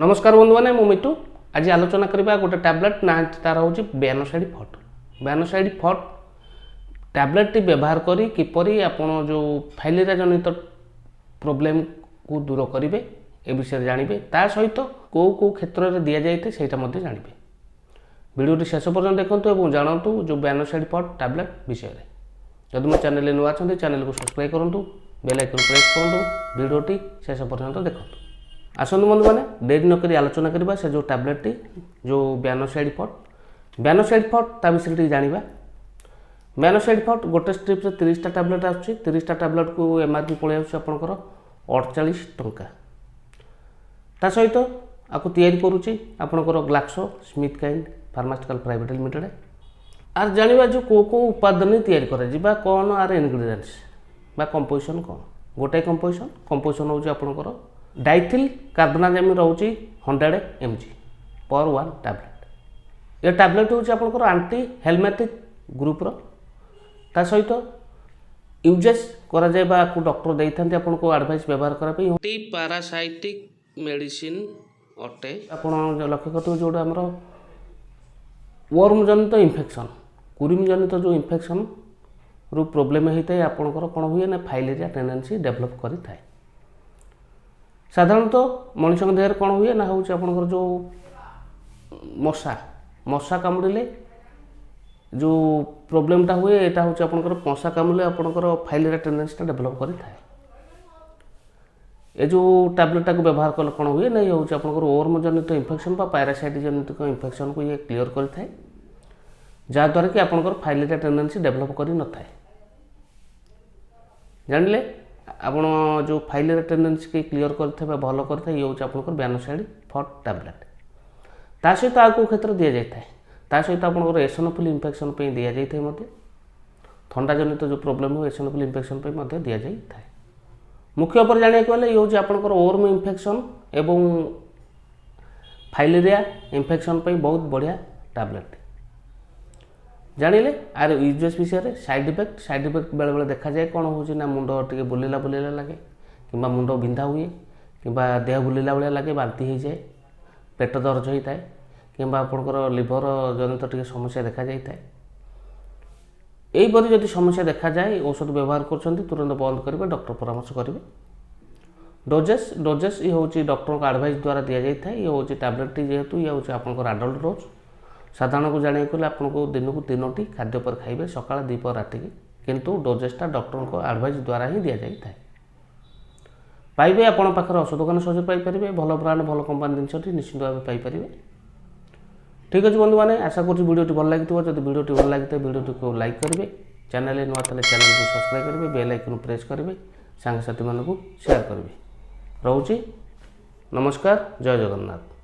नमस्कार बंधु मैंने मु मिटू आज आलोचना करबा गोटे टैबलेट ना तार हूँ बेनोसाइड फट। बेनोसाइड फट टैबलेट टी व्यवहार करी किपरि आपण जो फाइलेरिया जनित प्रोब्लेम को दूर करेंगे ए विषय जानवे ता सहित कौ कौ क्षेत्र में दि जाए सेटा जानवे। वीडियो शेष पर्यटन देखूँ और जानतु जो बेनोसाइड फट टैबलेट विषय में। जदि मो चैनल नुआ अच्छा चैनल को सब्सक्राइब करूँ, बेल आइकन प्रेस करूँ, वीडियोटी शेष पर्यटन देखूँ। आसतु बंधु मैंने डेरी नक आलोचना करवा से जो टैबलेट जो बेनोसाइड फट ता विषय जाना। बेनोसाइड फट गोटे स्ट्रिप्स 30टा टैबलेट आसूँ। 30टा टैबलेट को एमआरपी पड़े आपंकर 48 टंका। ता सहित आपको तैयारी करुच्ची आपंकर GlaxoSmithKline pharmaceutical private limited. आर जाना जो कौ कौ उपादान तैयारी कर कौन आर इनग्रेडिएंट्स बा कंपोजिशन कौन। गोटे कंपोजिशन हूँ आपंकर डाइथिल कार्बोनाजामिन रोचे 100 mg पर 1 टैबलेट। ये टैबलेट हूँ आपंकर आंटी हेलमेटिक ग्रुपर। ता सहित यूजेस करा जाए बा को डॉक्टर देते आपन को एडवाइस व्यवहार करने एंटी पैरासाइटिक मेडिसिन अटे। आपन लक्ष्य करते जोड़ा आमर वर्म जनित इन्फेक्शन कुरुमी जनित जो इन्फेक्शन रु प्रोब्लेम होता है आपंकर कौन हुए ना फाइलेरिया टेंडेंसी डेभलप करि थाए। साधारणतः मनुष्य देह कौन हुए ना हूँ आपंकर जो मशा कामुड़े जो प्रोब्लेमटा हुए यहाँ हूँ आपंकर मशा कामुड़े आपंकर फाइलेरिया टेंडेंसीटा डेभलप करि थाए। ये जो टैबलेटा को व्यवहार कले कौन हुए ना ये हूँ आपंकर वर्म जनित इन्फेक्शन बा पैरासाइट जनित इन्फेक्शन को ये क्लीयर करें जहाँद्वारा कि आपंकर फाइलेरिया टेंडेंसी डेभलप कर न थाए। जानले आपण जो फाइलेरिया टेंडेंसी के क्लीयर करते भल करते ये हूँ आपंकर बेनोसाइड फट टैबलेट। ता सहित आउ क्षेत्र दि जाए ता सहित आपंकर एसनोफिल इन्फेक्शन दि जाए थंडा जनित जो प्रोब्लेम हो एसनोफिल इन्फेक्शन दि जाए। मुख्य उपर जाना गले ये हूँ आपंकर वर्म इन्फेक्शन एवं फाइलेरिया इन्फेक्शन बहुत बढ़िया टैबलेट। जानिले आर यूजेस विषय में साइड इफेक्ट बेले बेले देखा जाए कौन हो मुंड टे बुलेला बुलेला लगे कि मुंड बिंधा हुए कि देह बुलेला भाया लगे बांती हो जाए पेट दर्ज होता है कि आपंकर लिवर जनित टे समस्या देखा जाए। यहीपरि जदि समस्या देखा जाए औषध व्यवहार कर तुरंत बंद करेंगे डॉक्टर परामर्श करेंगे। डोजेस ये हूँ डॉक्टर का एडवाइस द्वारा दि जाए। ये हूँ टैबलेट जेहेतु ये हूँ आपंकर आडल्ट डोज। साधारण को जाना गले आपको दिन को 3टी खाद्य पर खाइबे सकाळ दीप राति किंतु डोजेसटा डॉक्टर को एडवाइस द्वारा ही दि जाए। पाइबे आपण पाखर औषध दुकान सहज पाइपर भल ब्रांड भल कंपानी जिनस निश्चित भाव पाइपर। ठीक अच्छे बंधु मैंने आशा कर वीडियो भल लगी जब वीडियो भल लगी वीडियो को लाइक करेंगे, चैनल नुआ चैनल को सब्सक्राइब करेंगे, बेल आइकन प्रेस करेंगे, सांगसाथी मानक शेयर करेंगे। रोची नमस्कार, जय जगन्नाथ।